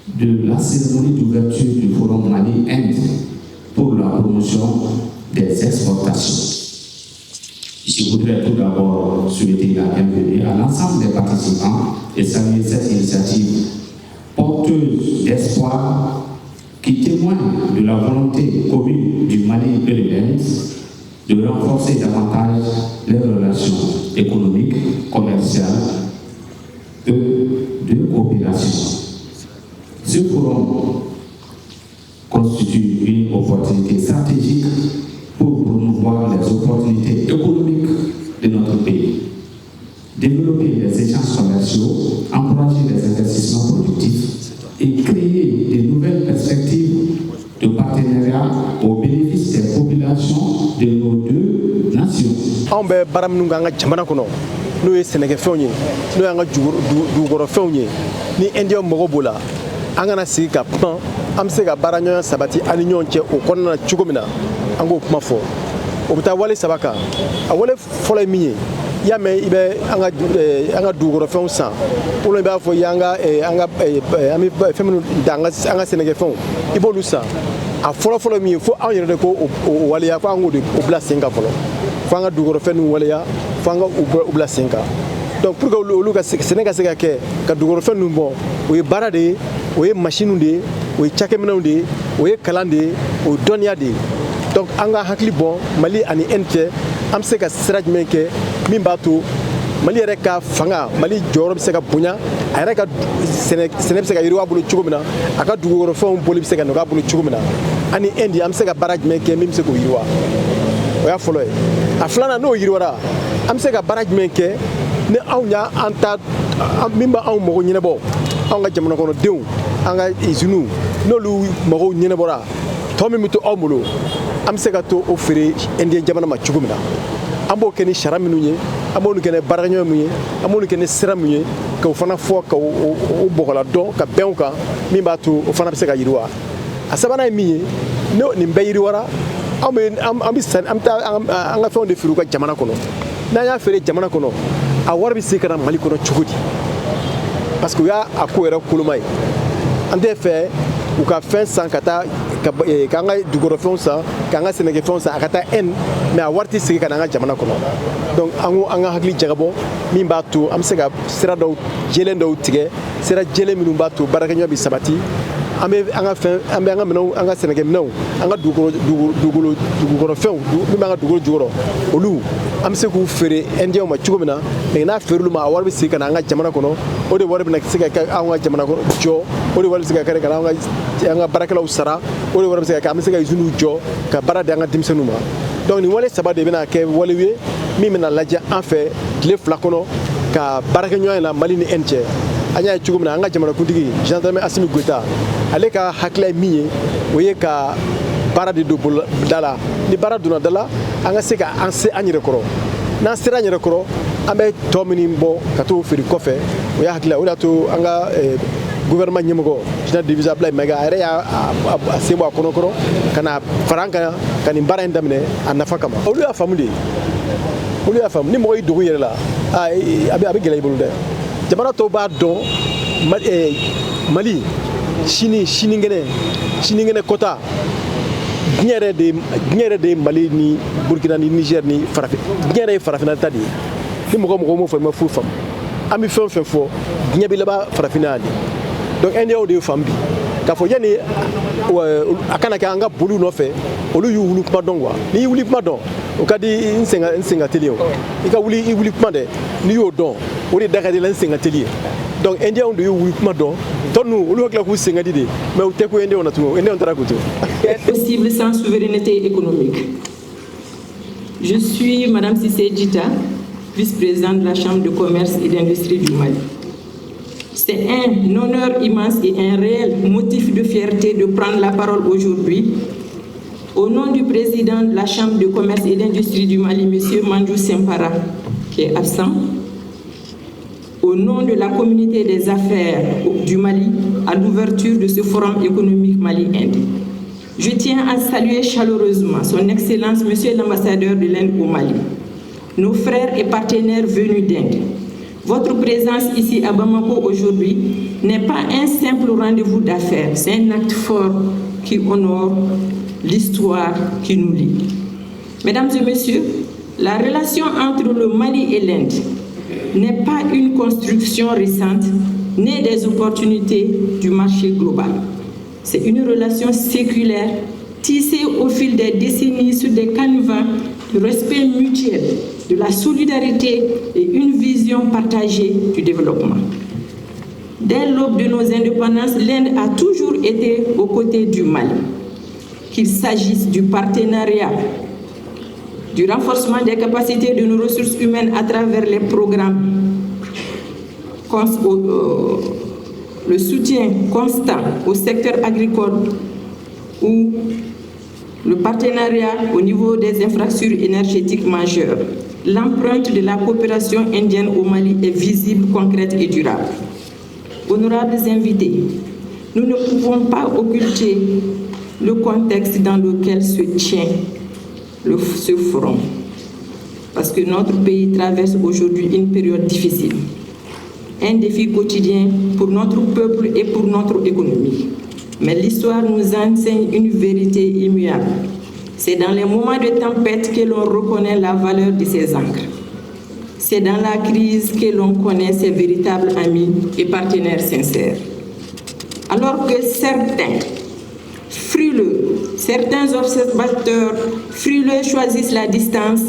de la cérémonie d'ouverture du Forum Mali-Inde pour la promotion des exportations. Je voudrais tout d'abord souhaiter la bienvenue à l'ensemble des participants et saluer cette initiative porteuse d'espoir qui témoigne de la volonté commune du Mali et de l'Inde de renforcer davantage les relations économiques, commerciales et de coopération. Ce forum constitue une opportunité stratégique pour promouvoir les opportunités économiques de notre pays, développer les échanges commerciaux, encourager les investissements productifs et créer de nouvelles perspectives de partenariat au bénéfice des populations de nos deux nations. Nous sommes ni India Mogobola, Angana Sika Pan, Amsega Baranyo Sabati, Alignon, Okona Chukumina, Ango Mafo, Obtawale Sabaka, Awale Follow Me, Yame Ibe Anga Dugoro Fonsa, Uleba for Yanga, Anga Feminine Dangas, Anga Senegafon, Ibolusa, a follow me for Ayako, Walia Fango, Ubla Singa follow, Fanga Dugoro Fenu Walia, Fanga Ubla Singa. Donc pour que le Sénégal se gagne, que du gouvernement nous bon, ou barade, ou machine de, ou chakemena de, ou kalande, ou donia de. Donc anga hakli bon, Mali ani ente, amse ka sraj menke, mimbatu, Mali reka fanga, Mali jorom se ka bunya, reka Sénégal se ka yirwa bulu chukumina, aka du gouvernement bolu se ka noga bulu chukumina. Ani endi amse ka baraj menke mim se ko yirwa. Oya follow. Aflana no yirwa, amse ka baraj menke. Ne awnya anta mimba aw mogo nyinebo anga jamana kono dew anga izunu no lu mogo nyinebora tomi mitu awmulo am sega to ofere indi jamana ma chugumina ambo keni sharaminu nye ambo keni baranyo munye ambo keni siramunye ka ufana fo ka o bogola don ka benka mimba to ufana sega yirwa asabana miye no ni mbayiri wara am san am ta anga fo de firu ka jamana kono na ya fere jamana kono a warbi sikana Mali kono chugudi parce que ya akoera kulumai ande fe u ka fin sans kata ka nga dugoro fonsa ka nga senege fonsa akata en mais a warti sikana nga jamana kono donc anga hakli jagabo min batu am sega sira do jelendo tige sira jele minu batu baraka nyobi sabati ambe anga fin ambe anga meno anga senege meno anga dugoro fen mi anga dugoro juro olu am se ku fere endia ma chugumina mais na ferulu ma warbi sikana anga jamana kono o de warbi na sika ka anga jamana kono jo o de warbi sika kare kana anga baraka law sara o de warbi sika ka am sika izunu jo ka barade anga dimsenuma donc ni wale sabade bena ke wale wi mi mena laja en fait le flacono ka baraka nyoy na Mali ni enche anya chugumina anga jamana kundigi gendarme Assimi Goïta ale ka hakla miye oye ka barade do dala ni barade do dala anga sika anse anyire koro na sira anyire koro ambe tomini mbo kato feri kofe oya hakla ola to anga gouvernement nyemogo jina divisa blay mega are ya asebo akono koro kana franka kani bara ndamne anafa kama olu ya family ni mo yidu yere la abi gelay bulude jamana to ba do Mali chini ngene kota gnyere de Mali ni Burkina ni Niger ni farafi gnyere farafina tadi ni mo fa ma fu fam ami fo gnyebe la ba farafina ni donc ende o de fambi ka fo yani akana ka anga bulu no fe olu yu wulu kuma dongwa ni wuli kuma don o kadi nsenga telio ika wuli kuma de ni yo don o de daga de nsenga telio donc ende on de yu wuli kuma don tonu olu hakla ku senga dide mais o te ko ende on atu ende on tara ko to possible sans souveraineté économique. Je suis Madame Cissé Djita, vice-présidente de la Chambre de commerce et d'industrie du Mali. C'est un honneur immense et un réel motif de fierté de prendre la parole aujourd'hui au nom du président de la Chambre de commerce et d'industrie du Mali, M. Mandjou Sempara, qui est absent, au nom de la communauté des affaires du Mali à l'ouverture de ce forum économique Mali-Inde. Je tiens à saluer chaleureusement son Excellence, Monsieur l'ambassadeur de l'Inde au Mali, nos frères et partenaires venus d'Inde, Votre présence ici à Bamako aujourd'hui n'est pas un simple rendez-vous d'affaires, c'est un acte fort qui honore l'histoire qui nous lie. Mesdames et messieurs, la relation entre le Mali et l'Inde n'est pas une construction récente, née des opportunités du marché global. C'est une relation séculaire, tissée au fil des décennies sur des canevas du respect mutuel, de la solidarité et une vision partagée du développement. Dès l'aube de nos indépendances, l'Inde a toujours été aux côtés du Mali. Qu'il s'agisse du partenariat, du renforcement des capacités de nos ressources humaines à travers les programmes, le soutien constant au secteur agricole ou le partenariat au niveau des infrastructures énergétiques majeures. L'empreinte de la coopération indienne au Mali est visible, concrète et durable. Honorables invités, nous ne pouvons pas occulter le contexte dans lequel se tient ce forum, parce que notre pays traverse aujourd'hui une période difficile, un défi quotidien pour notre peuple et pour notre économie. Mais l'histoire nous enseigne une vérité immuable. C'est dans les moments de tempête que l'on reconnaît la valeur de ses ancres. C'est dans la crise que l'on connaît ses véritables amis et partenaires sincères. Alors que certains observateurs frileux choisissent la distance,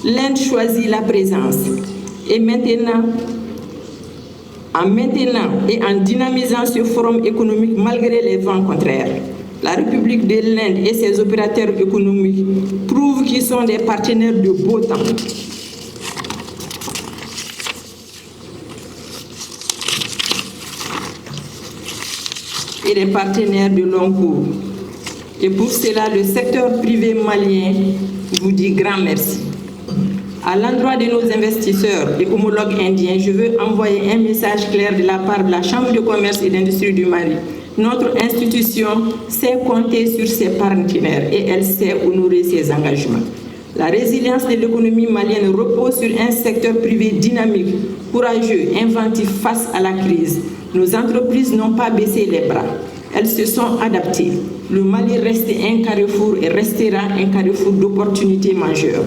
l'Inde choisit la présence. Et maintenant, en dynamisant ce forum économique malgré les vents contraires, la République de l'Inde et ses opérateurs économiques prouvent qu'ils sont des partenaires de beau temps. Et des partenaires de long cours. Et pour cela, le secteur privé malien vous dit grand merci. À l'endroit de nos investisseurs et homologues indiens, je veux envoyer un message clair de la part de la Chambre de commerce et d'industrie du Mali. Notre institution sait compter sur ses partenaires et elle sait honorer ses engagements. La résilience de l'économie malienne repose sur un secteur privé dynamique, courageux, inventif face à la crise. Nos entreprises n'ont pas baissé les bras. Elles se sont adaptées. Le Mali reste un carrefour et restera un carrefour d'opportunités majeures.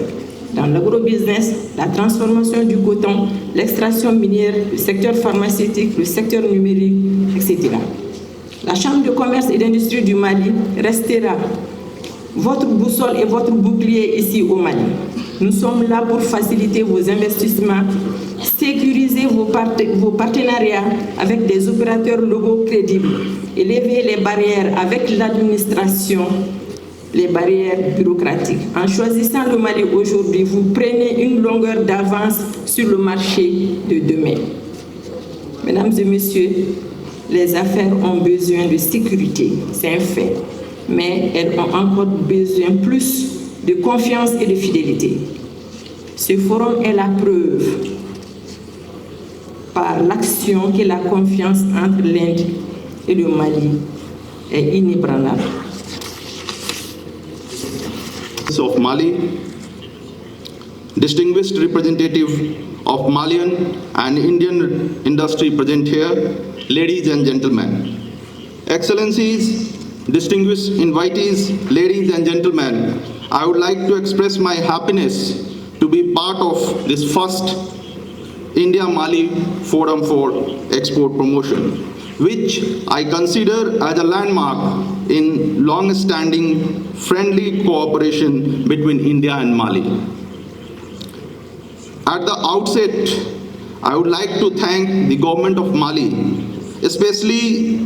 Dans l'agrobusiness, la transformation du coton, l'extraction minière, le secteur pharmaceutique, le secteur numérique, etc. La Chambre de commerce et d'industrie du Mali restera votre boussole et votre bouclier ici au Mali. Nous sommes là pour faciliter vos investissements, sécuriser vos partenariats avec des opérateurs locaux crédibles et lever les barrières avec l'administration, les barrières bureaucratiques. En choisissant le Mali aujourd'hui, vous prenez une longueur d'avance sur le marché de demain. Mesdames et messieurs, les affaires ont besoin de sécurité, c'est un fait, mais elles ont encore besoin plus de confiance et de fidélité. Ce forum est la preuve par l'action que la confiance entre l'Inde et le Mali est inébranlable. Of Mali, distinguished representative of Malian and Indian industry present here, ladies and gentlemen, Excellencies, distinguished invitees, ladies and gentlemen, I would like to express my happiness to be part of this first India-Mali Forum for Export Promotion, which I consider as a landmark in long-standing friendly cooperation between India and Mali. At the outset, I would like to thank the government of Mali, especially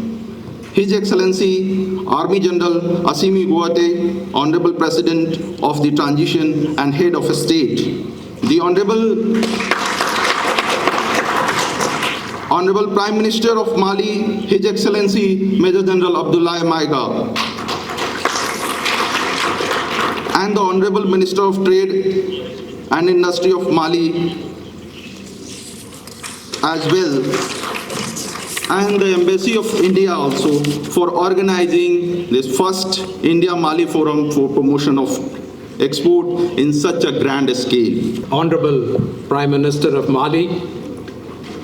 His Excellency Army General Assimi Goïta, Honorable President of the Transition and Head of State, the Honorable Prime Minister of Mali, His Excellency Major General Abdoulaye Maiga, and the Honorable Minister of Trade and Industry of Mali as well, and the Embassy of India also, for organizing this first India-Mali Forum for promotion of export in such a grand scale. Honorable Prime Minister of Mali,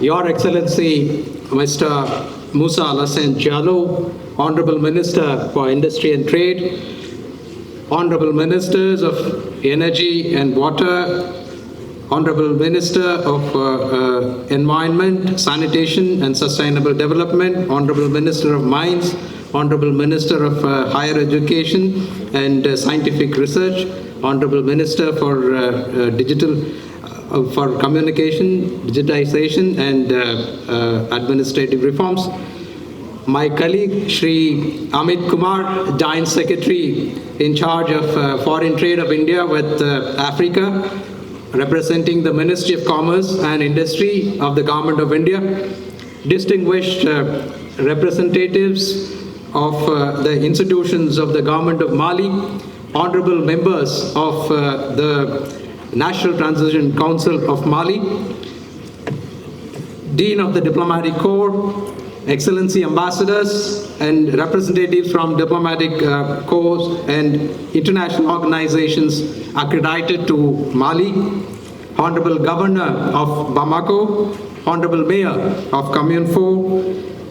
Your Excellency, Mr. Musa Alassane Diallo, Honorable Minister for Industry and Trade, Honorable Ministers of Energy and Water, Honorable Minister of Environment, Sanitation and Sustainable Development, Honorable Minister of Mines, Honorable Minister of Higher Education and Scientific Research, Honorable Minister for for Communication, Digitization and Administrative Reforms, my colleague Shri Amit Kumar, Joint Secretary in charge of Foreign Trade of India with Africa, representing the Ministry of Commerce and Industry of the Government of India, distinguished representatives of the institutions of the Government of Mali, honorable members of the National Transition Council of Mali, Dean of the Diplomatic Corps, Excellency Ambassadors and representatives from diplomatic corps and international organizations accredited to Mali, Honorable Governor of Bamako, Honorable Mayor of Commune 4,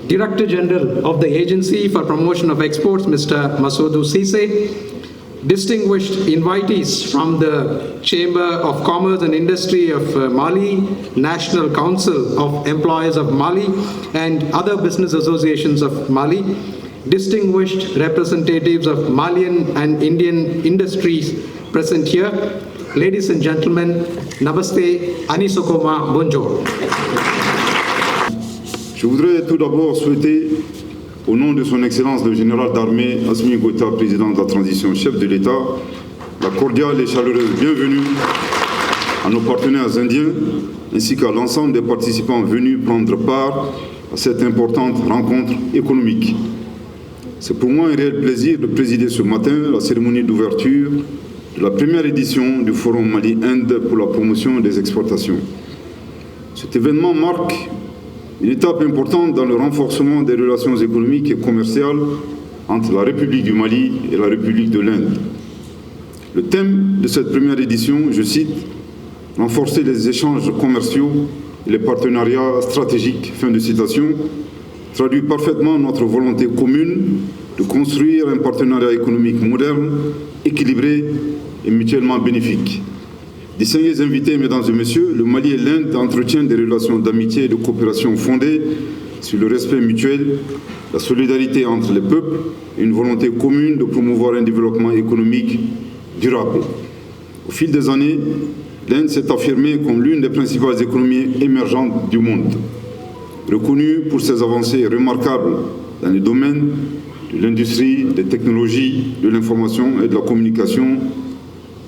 Director General of the Agency for Promotion of Exports, Mr. Masoudou Cissé, distinguished invitees from the Chamber of Commerce and Industry of Mali, National Council of Employees of Mali, and other business associations of Mali, distinguished representatives of Malian and Indian industries present here. Ladies and gentlemen, Namaste, Anisokoma, bonjour. Je voudrais tout d'abord souhaiter, au nom de son Excellence le Général d'Armée Assimi Goïta, président de la transition, chef de l'État, la cordiale et chaleureuse bienvenue à nos partenaires indiens ainsi qu'à l'ensemble des participants venus prendre part à cette importante rencontre économique. C'est pour moi un réel plaisir de présider ce matin la cérémonie d'ouverture de la première édition du Forum Mali-Inde pour la promotion des exportations. Cet événement marque une étape importante dans le renforcement des relations économiques et commerciales entre la République du Mali et la République de l'Inde. Le thème de cette première édition, je cite, « Renforcer les échanges commerciaux et les partenariats stratégiques », fin de citation, traduit parfaitement notre volonté commune de construire un partenariat économique moderne, équilibré et mutuellement bénéfique. Distingués invités, mesdames et messieurs, le Mali et l'Inde entretiennent des relations d'amitié et de coopération fondées sur le respect mutuel, la solidarité entre les peuples et une volonté commune de promouvoir un développement économique durable. Au fil des années, l'Inde s'est affirmée comme l'une des principales économies émergentes du monde. Reconnue pour ses avancées remarquables dans les domaines de l'industrie, des technologies, de l'information et de la communication,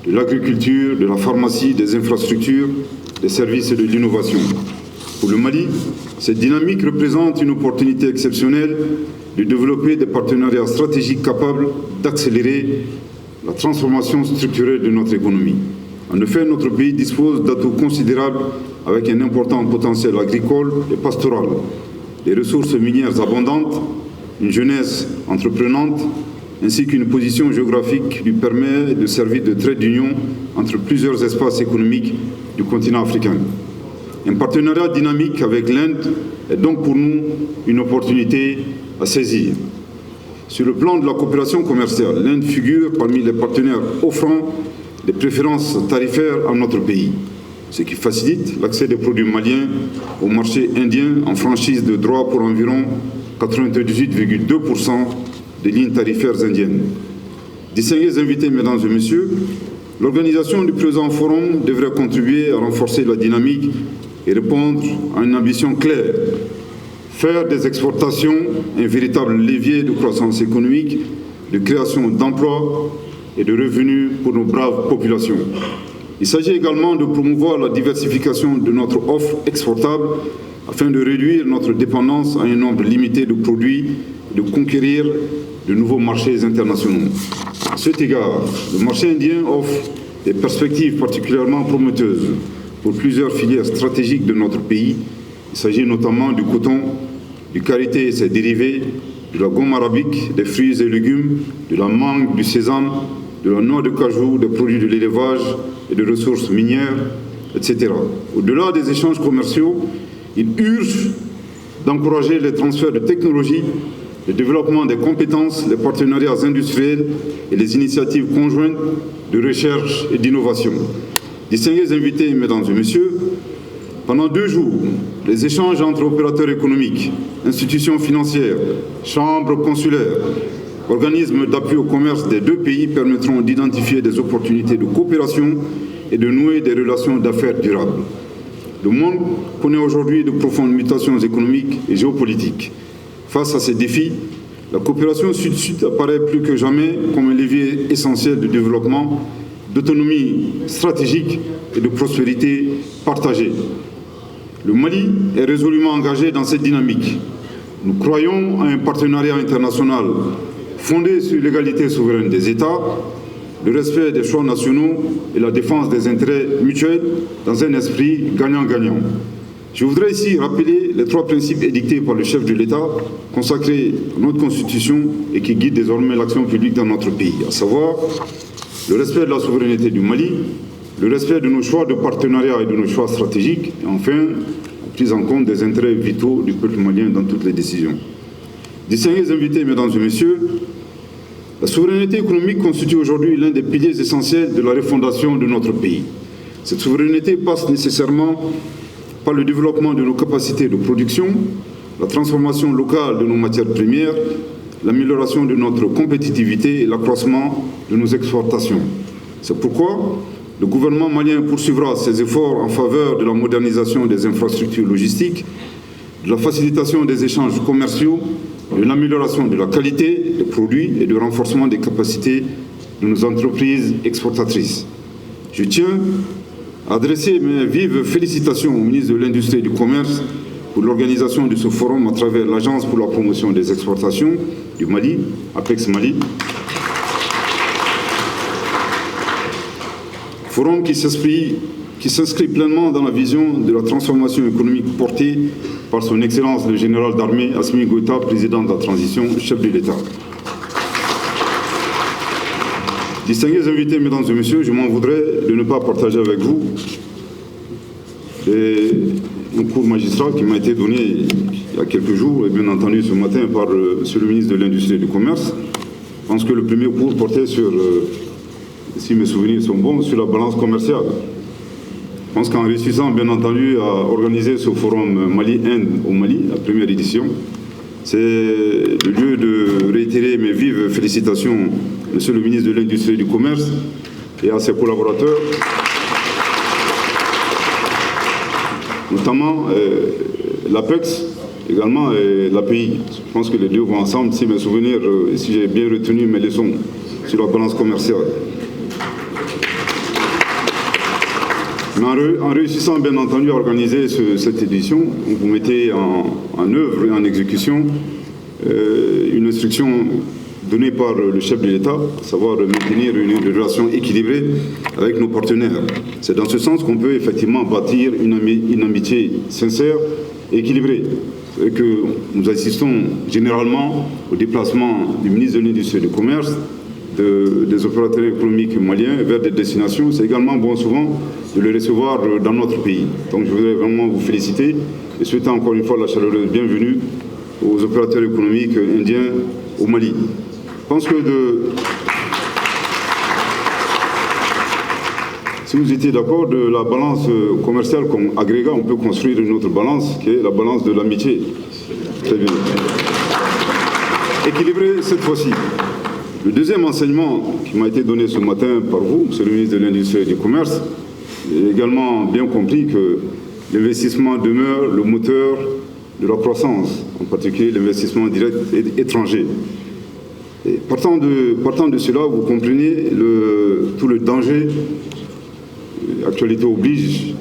de l'agriculture, de la pharmacie, des infrastructures, des services et de l'innovation. Pour le Mali, cette dynamique représente une opportunité exceptionnelle de développer des partenariats stratégiques capables d'accélérer la transformation structurelle de notre économie. En effet, notre pays dispose d'atouts considérables avec un important potentiel agricole et pastoral, des ressources minières abondantes, une jeunesse entreprenante, ainsi qu'une position géographique lui permet de servir de trait d'union entre plusieurs espaces économiques du continent africain. Un partenariat dynamique avec l'Inde est donc pour nous une opportunité à saisir. Sur le plan de la coopération commerciale, l'Inde figure parmi les partenaires offrant des préférences tarifaires à notre pays, ce qui facilite l'accès des produits maliens au marché indien en franchise de droit pour environ 98,2% des lignes tarifaires indiennes. Distingués invités, mesdames et messieurs, l'organisation du présent forum devrait contribuer à renforcer la dynamique et répondre à une ambition claire, faire des exportations un véritable levier de croissance économique, de création d'emplois et de revenus pour nos braves populations. Il s'agit également de promouvoir la diversification de notre offre exportable afin de réduire notre dépendance à un nombre limité de produits et de conquérir de nouveaux marchés internationaux. À cet égard, le marché indien offre des perspectives particulièrement prometteuses pour plusieurs filières stratégiques de notre pays. Il s'agit notamment du coton, du karité et ses dérivés, de la gomme arabique, des fruits et légumes, de la mangue, du sésame, de la noix de cajou, des produits de l'élevage et de ressources minières, etc. Au-delà des échanges commerciaux, Il urge d'encourager les transferts de technologies, le développement des compétences, les partenariats industriels et les initiatives conjointes de recherche et d'innovation. Distingués invités, mesdames et messieurs, pendant 2 jours, les échanges entre opérateurs économiques, institutions financières, chambres consulaires, organismes d'appui au commerce des 2 pays permettront d'identifier des opportunités de coopération et de nouer des relations d'affaires durables. Le monde connaît aujourd'hui de profondes mutations économiques et géopolitiques. Face à ces défis, la coopération sud-sud apparaît plus que jamais comme un levier essentiel de développement, d'autonomie stratégique et de prospérité partagée. Le Mali est résolument engagé dans cette dynamique. Nous croyons à un partenariat international fondé sur l'égalité souveraine des États, le respect des choix nationaux et la défense des intérêts mutuels dans un esprit gagnant-gagnant. Je voudrais ici rappeler les 3 principes édictés par le chef de l'État, consacrés à notre Constitution et qui guident désormais l'action publique dans notre pays, à savoir le respect de la souveraineté du Mali, le respect de nos choix de partenariat et de nos choix stratégiques, et enfin, la prise en compte des intérêts vitaux du peuple malien dans toutes les décisions. Distingués invités, mesdames et messieurs, la souveraineté économique constitue aujourd'hui l'un des piliers essentiels de la refondation de notre pays. Cette souveraineté passe nécessairement par le développement de nos capacités de production, la transformation locale de nos matières premières, l'amélioration de notre compétitivité et l'accroissement de nos exportations. C'est pourquoi le gouvernement malien poursuivra ses efforts en faveur de la modernisation des infrastructures logistiques, de la facilitation des échanges commerciaux, de l'amélioration de la qualité des produits et du renforcement des capacités de nos entreprises exportatrices. Je tiens à adresser mes vives félicitations au ministre de l'Industrie et du Commerce pour l'organisation de ce forum à travers l'Agence pour la promotion des exportations du Mali, Apex Mali. Forum qui s'inscrit pleinement dans la vision de la transformation économique portée par son Excellence le général d'armée Assimi Goïta, président de la transition, chef de l'État. Distingués invités, mesdames et messieurs, je m'en voudrais de ne pas partager avec vous un cours magistral qui m'a été donné il y a quelques jours, et bien entendu ce matin par le ministre de l'Industrie et du Commerce. Je pense que le premier cours portait sur, si mes souvenirs sont bons, sur la balance commerciale. Je pense qu'en réussissant, bien entendu, à organiser ce forum Mali-Inde au Mali, la première édition, c'est le lieu de réitérer mes vives félicitations, monsieur le ministre de l'Industrie et du Commerce, et à ses collaborateurs, notamment l'APEX, également et l'API. Je pense que les deux vont ensemble, si mes souvenirs, si j'ai bien retenu mes leçons sur la balance commerciale. Mais en réussissant, bien entendu, à organiser cette édition, vous mettez en œuvre et en exécution une instruction donnée par le chef de l'État, à savoir maintenir une relation équilibrée avec nos partenaires. C'est dans ce sens qu'on peut effectivement bâtir une amitié sincère et équilibrée. C'est que nous assistons généralement au déplacement du ministre de l'Industrie et du Commerce, des opérateurs économiques maliens vers des destinations. C'est également bon souvent de les recevoir dans notre pays. Donc je voudrais vraiment vous féliciter et souhaiter encore une fois la chaleureuse bienvenue aux opérateurs économiques indiens au Mali. Je pense que si vous étiez d'accord, de la balance commerciale comme agrégat, on peut construire une autre balance qui est la balance de l'amitié. Très bien. Équilibrée cette fois-ci. Le deuxième enseignement qui m'a été donné ce matin par vous, monsieur le ministre de l'Industrie et du Commerce, j'ai également bien compris que l'investissement demeure le moteur de la croissance, en particulier l'investissement direct étranger. Et partant de cela, vous comprenez tout le danger, l'actualité oblige,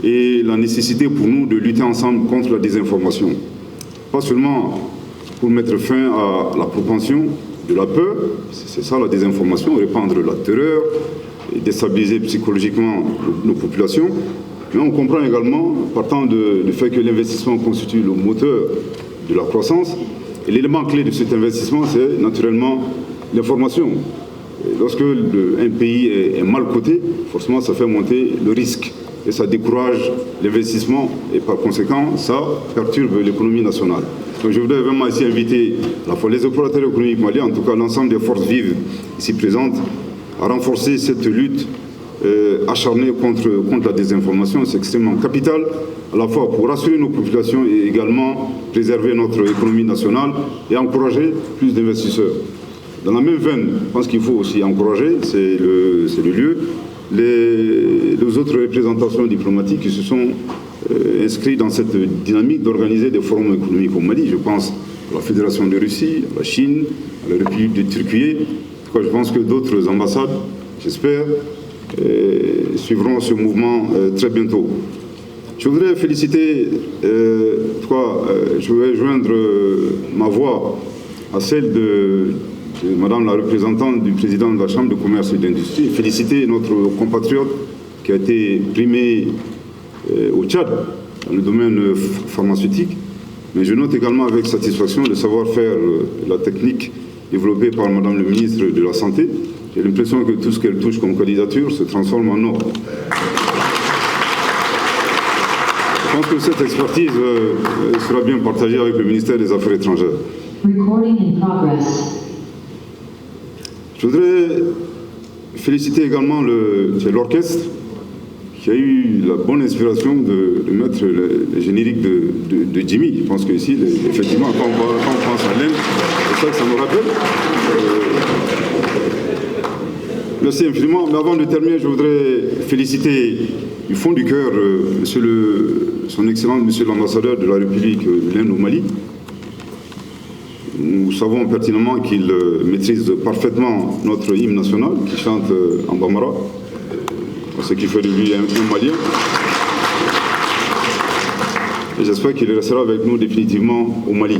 et la nécessité pour nous de lutter ensemble contre la désinformation. Pas seulement pour mettre fin à la propension de la peur, c'est ça la désinformation, répandre la terreur et déstabiliser psychologiquement nos populations. Mais on comprend également, partant du fait que l'investissement constitue le moteur de la croissance, et l'élément clé de cet investissement, c'est naturellement l'information. Lorsque un pays est mal coté, forcément ça fait monter le risque. et ça décourage l'investissement et par conséquent, ça perturbe l'économie nationale. Donc je voudrais vraiment ici inviter à la fois les opérateurs économiques maliens, en tout cas l'ensemble des forces vives ici présentes, à renforcer cette lutte acharnée contre la désinformation. C'est extrêmement capital, à la fois pour rassurer nos populations et également préserver notre économie nationale et encourager plus d'investisseurs. Dans la même veine, je pense qu'il faut aussi encourager, c'est le lieu, les autres représentations diplomatiques qui se sont inscrits dans cette dynamique d'organiser des forums économiques au Mali. Je pense à la Fédération de Russie, à la Chine, à la République de Turquie. Je pense que d'autres ambassades, j'espère, suivront ce mouvement très bientôt. Je voudrais féliciter, je vais joindre ma voix à celle de Madame la représentante du président de la Chambre de commerce et d'industrie, et féliciter notre compatriote qui a été primé au Tchad, dans le domaine pharmaceutique. Mais je note également avec satisfaction le savoir-faire, la technique développée par Madame le ministre de la Santé. J'ai l'impression que tout ce qu'elle touche comme candidature se transforme en or. Je pense que cette expertise sera bien partagée avec le ministère des Affaires étrangères. Je voudrais féliciter également l'orchestre qui a eu la bonne inspiration de mettre le générique de Jimmy. Je pense qu'ici, effectivement, quand on pense à l'Inde, c'est ça que ça nous rappelle. Merci infiniment. Mais avant de terminer, je voudrais féliciter du fond du cœur son Excellence, Monsieur l'ambassadeur de la République de l'Inde au Mali. Nous savons pertinemment qu'il maîtrise parfaitement notre hymne national, qui chante en bambara, ce qui fait de lui un Malien. Et j'espère qu'il restera avec nous définitivement au Mali.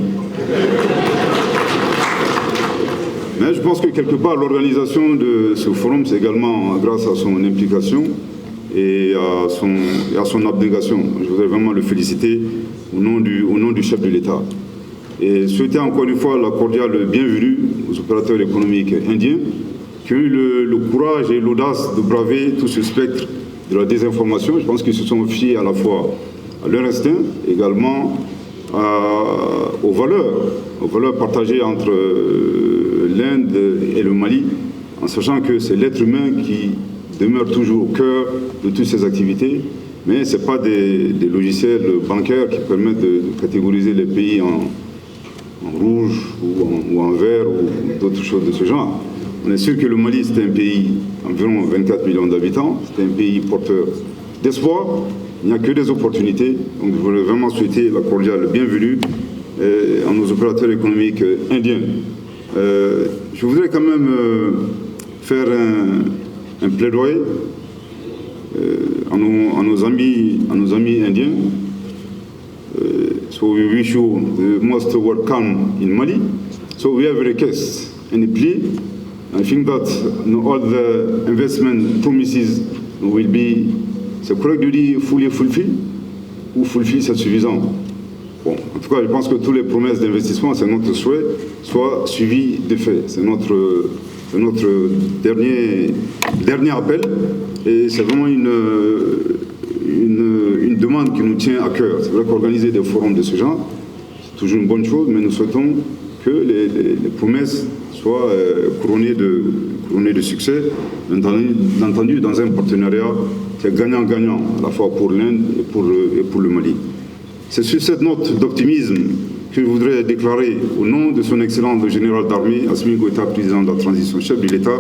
Mais je pense que quelque part, l'organisation de ce forum, c'est également grâce à son implication et à son abnégation. Je voudrais vraiment le féliciter au nom du chef de l'État. Et souhaiter encore une fois la cordiale bienvenue aux opérateurs économiques indiens qui ont eu le courage et l'audace de braver tout ce spectre de la désinformation. Je pense qu'ils se sont fiés à la fois à leur instinct, également aux valeurs partagées entre l'Inde et le Mali, en sachant que c'est l'être humain qui demeure toujours au cœur de toutes ces activités, mais ce n'est pas des logiciels bancaires qui permettent de catégoriser les pays en rouge ou en vert ou d'autres choses de ce genre. On est sûr que le Mali, c'est un pays d'environ 24 millions d'habitants, c'est un pays porteur d'espoir, il n'y a que des opportunités, donc je voudrais vraiment souhaiter la cordiale bienvenue à nos opérateurs économiques indiens. Je voudrais quand même faire un plaidoyer à nos amis indiens. So we wish you the most welcome in Mali. So we have a request and a plea. I think that all the investment promises will be, c'est correct de dire fully fulfilled ou fulfilled, c'est suffisant. Bon, en tout cas, je pense que toutes les promesses d'investissement, c'est notre souhait, soient suivies de faits. C'est notre dernier appel et c'est vraiment une demande qui nous tient à cœur. C'est vrai qu'organiser des forums de ce genre, c'est toujours une bonne chose, mais nous souhaitons que les promesses soient couronnées de succès, entendu dans un partenariat qui est gagnant-gagnant, à la fois pour l'Inde et pour le Mali. C'est sur cette note d'optimisme que je voudrais déclarer au nom de son Excellence le général d'armée, Assimi Goïta, président de la transition, chef de l'État,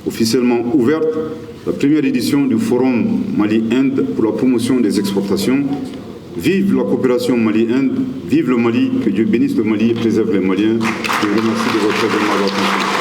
officiellement ouverte la première édition du Forum Mali-Inde pour la promotion des exportations. Vive la coopération Mali-Inde, vive le Mali, que Dieu bénisse le Mali et préserve les Maliens. Je vous remercie de votre attention.